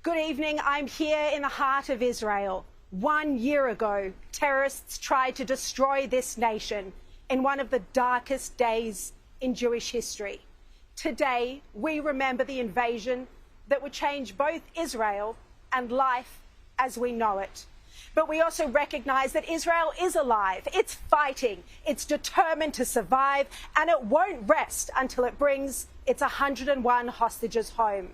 Good evening. I'm here in the heart of Israel. 1 year ago, terrorists tried to destroy this nation in one of the darkest days in Jewish history. Today, we remember the invasion that would change both Israel and life as we know it. But we also recognise that Israel is alive, it's fighting, it's determined to survive, and it won't rest until it brings its 101 hostages home.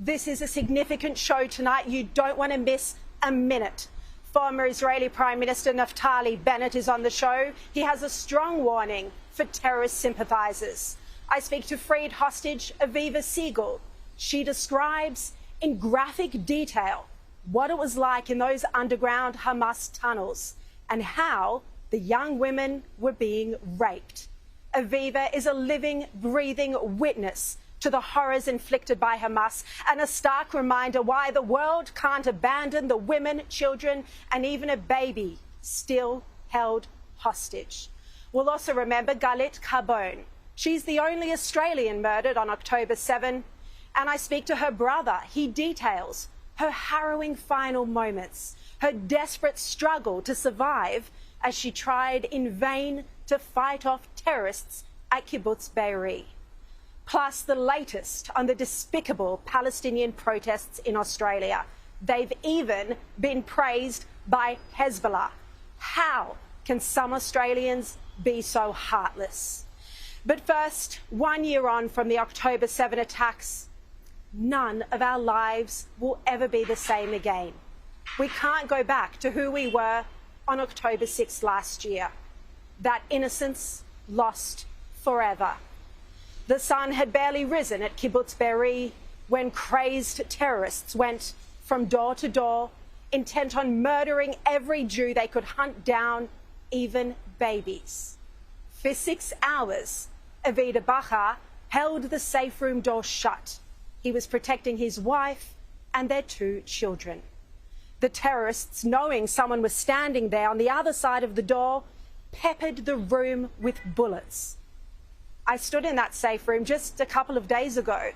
This is a significant show tonight. You don't want to miss a minute. Former Israeli Prime Minister Naftali Bennett is on the show. He has a strong warning for terrorist sympathisers. I speak to freed hostage Aviva Siegel. She describes in graphic detail what it was like in those underground Hamas tunnels and how the young women were being raped. Aviva is a living, breathing witness to the horrors inflicted by Hamas and a stark reminder why the world can't abandon the women, children and even a baby still held hostage. We'll also remember Galit Carbone. She's the only Australian murdered on October 7, and I speak to her brother. He details her harrowing final moments, her desperate struggle to survive as she tried in vain to fight off terrorists at Kibbutz Be'eri. Plus the latest on the despicable Palestinian protests in Australia. They've even been praised by Hezbollah. How can some Australians be so heartless? But first, 1 year on from the October 7 attacks, none of our lives will ever be the same again. We can't go back to who we were on October 6 last year. That innocence lost forever. The sun had barely risen at Kibbutz Be'eri when crazed terrorists went from door to door, intent on murdering every Jew they could hunt down, even babies. For 6 hours, Avida Bachar held the safe room door shut. He was protecting his wife and their 2 children. The terrorists, knowing someone was standing there on the other side of the door, peppered the room with bullets. I stood in that safe room just a couple of days ago,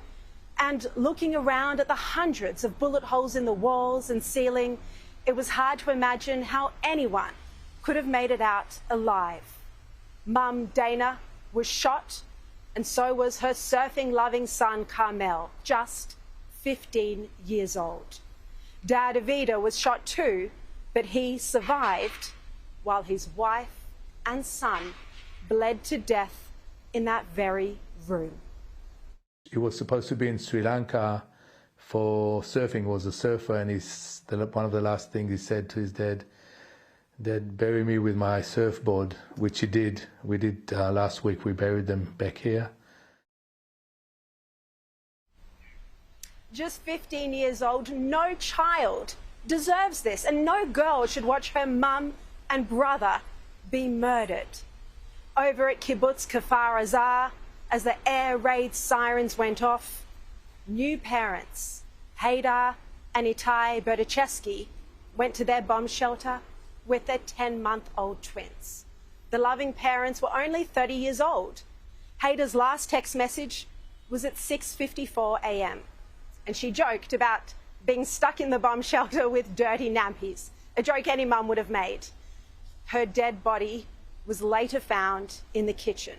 and looking around at the hundreds of bullet holes in the walls and ceiling, it was hard to imagine how anyone could have made it out alive. Mum Dana was shot, and so was her surfing-loving son Carmel, just 15 years old. Dad Avida was shot too, but he survived while his wife and son bled to death in that very room. He was supposed to be in Sri Lanka for surfing, was a surfer, and one of the last things he said to his dad, "Dad, bury me with my surfboard," which he did. We did last week. We buried them back here. Just 15 years old, no child deserves this, and no girl should watch her mum and brother be murdered. Over at Kibbutz Kfar Aza, as the air raid sirens went off, new parents, Haydar and Itai Berdichevsky, went to their bomb shelter with their 10-month-old twins. The loving parents were only 30 years old. Haydar's last text message was at 6:54 a.m. and she joked about being stuck in the bomb shelter with dirty nappies, a joke any mum would have made. Her dead body was later found in the kitchen.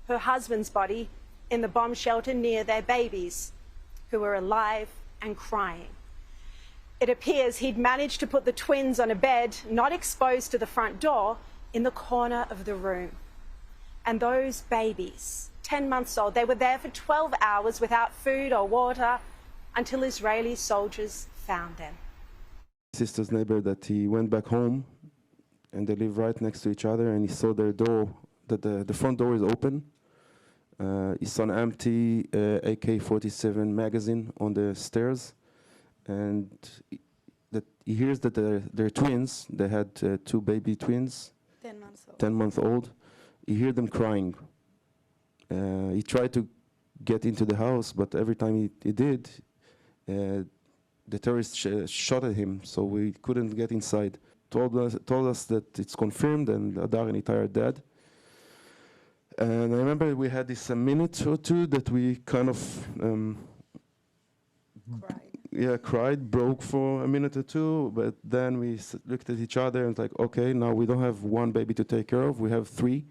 Her husband's body in the bomb shelter near their babies, who were alive and crying. It appears he'd managed to put the twins on a bed, not exposed to the front door, in the corner of the room. And those babies, 10 months old, they were there for 12 hours without food or water until Israeli soldiers found them. Sister's neighbor, that he went back home and they live right next to each other, and he saw their door, that the front door is open. He saw an empty AK-47 magazine on the stairs, and that he hears that they're twins. They had 2 baby twins, 10 months old. 10 months old. He heard them crying. He tried to get into the house, but every time he did, the terrorists shot at him, so we couldn't get inside. Told us that it's confirmed and Adar and Itai are dead. And I remember we had this a minute or two that we kind of cried, broke for a minute or two, but then we looked at each other and like, okay, now we don't have one baby to take care of, we have 3.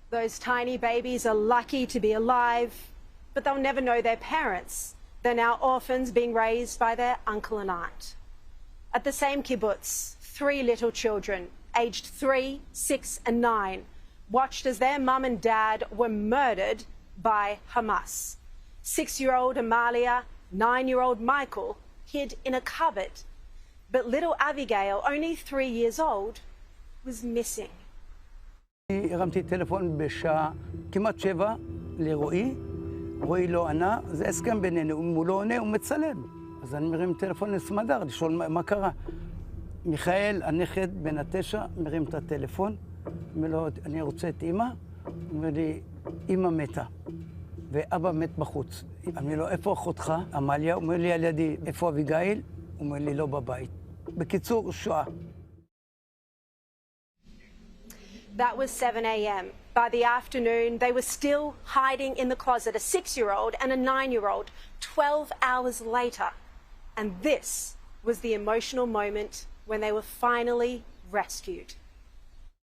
Those tiny babies are lucky to be alive, but they'll never know their parents. They're now orphans being raised by their uncle and aunt. At the same kibbutz, 3 little children, aged 3, 6 and 9, watched as their mum and dad were murdered by Hamas. 6-year-old Amalia, 9-year-old Michael hid in a cupboard. But little Abigail, only 3 years old, was missing. הרמתי טלפון בשעה כמעט 7 לרועי, רועי לא ענה, זה הסכם בינינו, אם הוא לא עונה הוא מצלם. אז אני מרים טלפון לסמדר לשאול מה קרה. מיכאל, הנכד בן 9, מרים את הטלפון, אומר לו, אני רוצה את אמא, אומר לי, אמא מתה, ואבא מת בחוץ. אומר לו, איפה אחותך? עמליה, אומר לי על ידי, איפה אביגיל? אומר לי, לא בבית. בקיצור, שואה. That was 7 a.m. By the afternoon, they were still hiding in the closet, a 6-year-old and a 9-year-old, 12 hours later. And this was the emotional moment when they were finally rescued.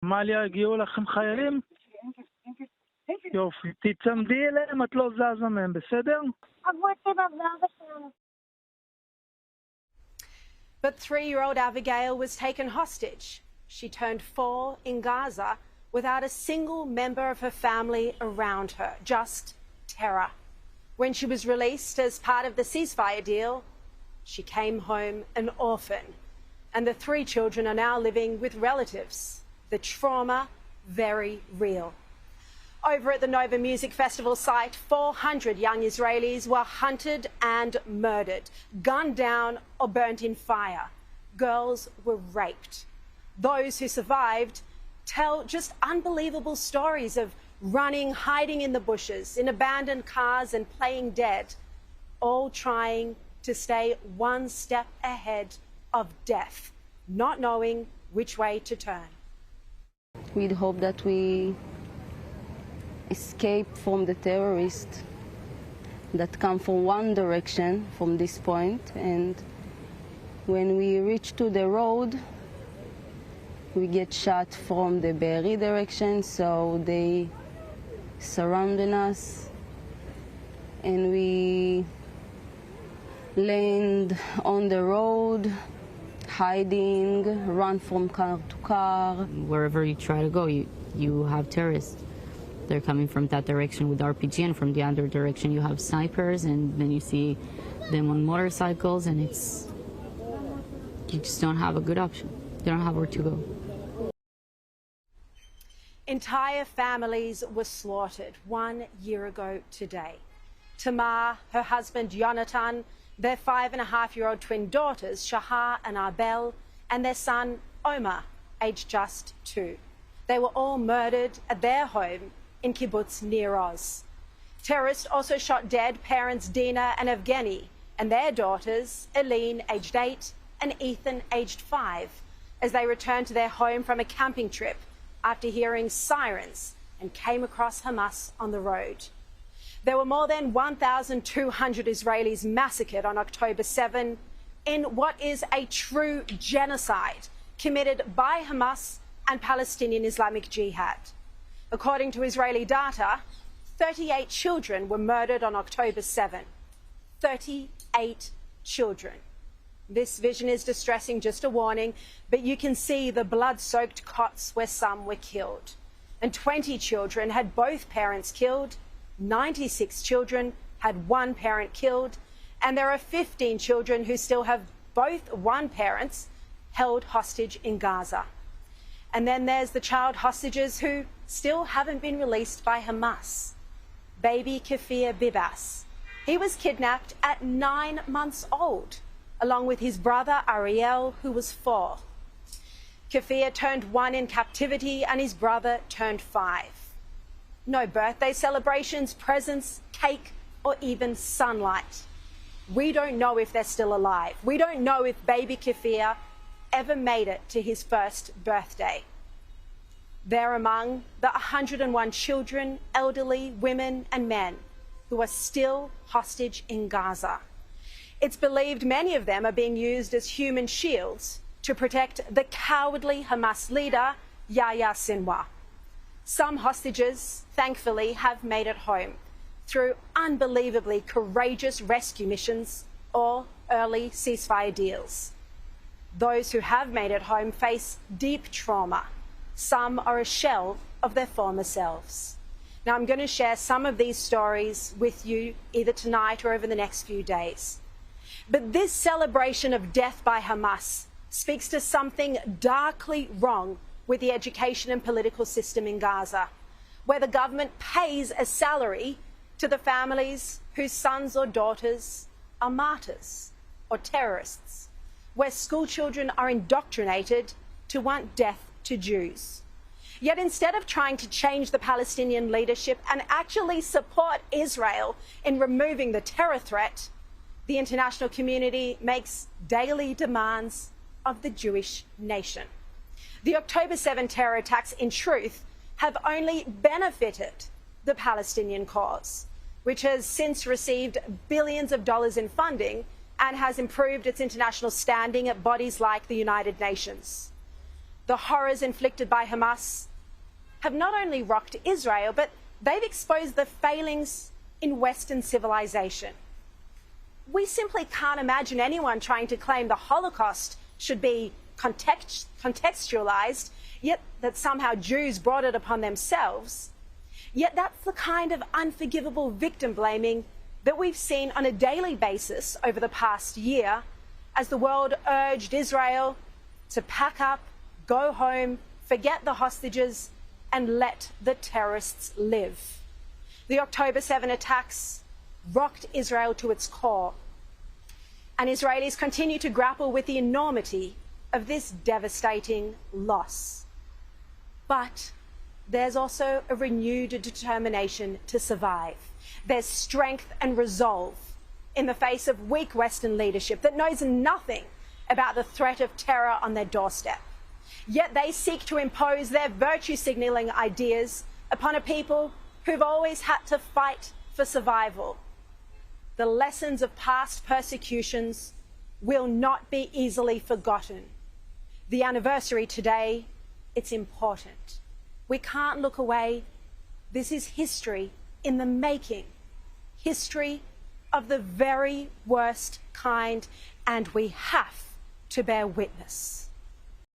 עמליה, הגיעו לכם חיילים? יופי, תצמדי אליהם, את לא זזה מהם, בסדר? But 3-year-old Abigail was taken hostage. She turned 4 in Gaza without a single member of her family around her, just terror. When she was released as part of the ceasefire deal, she came home an orphan. And the 3 children are now living with relatives. The trauma, very real. Over at the Nova Music Festival site, 400 young Israelis were hunted and murdered, gunned down or burnt in fire. Girls were raped. Those who survived tell just unbelievable stories of running, hiding in the bushes, in abandoned cars and playing dead, all trying to stay one step ahead of death, not knowing which way to turn. We'd hope that we escape from the terrorists that come from one direction from this point, and when we reach to the road, we get shot from the Be'eri direction, so they surrounded us, and we land on the road, hiding, run from car to car. Wherever you try to go, you have terrorists. They're coming from that direction with RPG, and from the other direction you have snipers, and then you see them on motorcycles, and you just don't have a good option. You don't have where to go. Entire families were slaughtered 1 year ago today. Tamar, her husband Yonatan, their 5.5-year-old twin daughters Shahar and Arbel, and their son Omar, aged just 2. They were all murdered at their home in kibbutz Nir Oz. Terrorists also shot dead parents Dina and Evgeny and their daughters Eileen, aged 8, and Ethan, aged 5, as they returned to their home from a camping trip after hearing sirens and came across Hamas on the road. There were more than 1,200 Israelis massacred on October 7 in what is a true genocide committed by Hamas and Palestinian Islamic Jihad. According to Israeli data, 38 children were murdered on October 7. 38 children. This vision is distressing, just a warning, but you can see the blood-soaked cots where some were killed. And 20 children had both parents killed, 96 children had one parent killed, and there are 15 children who still have both one parents held hostage in Gaza. And then there's the child hostages who still haven't been released by Hamas. Baby Kafir Bibas. He was kidnapped at 9 months old, along with his brother Ariel, who was 4. Kafir turned 1 in captivity and his brother turned 5. No birthday celebrations, presents, cake, or even sunlight. We don't know if they're still alive. We don't know if baby Kafir ever made it to his first birthday. They're among the 101 children, elderly, women and men who are still hostage in Gaza. It's believed many of them are being used as human shields to protect the cowardly Hamas leader, Yahya Sinwar. Some hostages, thankfully, have made it home through unbelievably courageous rescue missions or early ceasefire deals. Those who have made it home face deep trauma. Some are a shell of their former selves. Now, I'm going to share some of these stories with you either tonight or over the next few days. But this celebration of death by Hamas speaks to something darkly wrong with the education and political system in Gaza, where the government pays a salary to the families whose sons or daughters are martyrs or terrorists, where school children are indoctrinated to want death to Jews. Yet instead of trying to change the Palestinian leadership and actually support Israel in removing the terror threat, the international community makes daily demands of the Jewish nation. The October 7 terror attacks, in truth, have only benefited the Palestinian cause, which has since received billions of dollars in funding and has improved its international standing at bodies like the United Nations. The horrors inflicted by Hamas have not only rocked Israel, but they've exposed the failings in Western civilization. We simply can't imagine anyone trying to claim the Holocaust should be contextualized, yet that somehow Jews brought it upon themselves. Yet that's the kind of unforgivable victim blaming that we've seen on a daily basis over the past year as the world urged Israel to pack up, go home, forget the hostages, and let the terrorists live. The October 7 attacks rocked Israel to its core, and Israelis continue to grapple with the enormity of this devastating loss. But there's also a renewed determination to survive. There's strength and resolve in the face of weak Western leadership that knows nothing about the threat of terror on their doorstep. Yet they seek to impose their virtue-signalling ideas upon a people who've always had to fight for survival. The lessons of past persecutions will not be easily forgotten. The anniversary today, it's important. We can't look away. This is history in the making. History of the very worst kind, and we have to bear witness.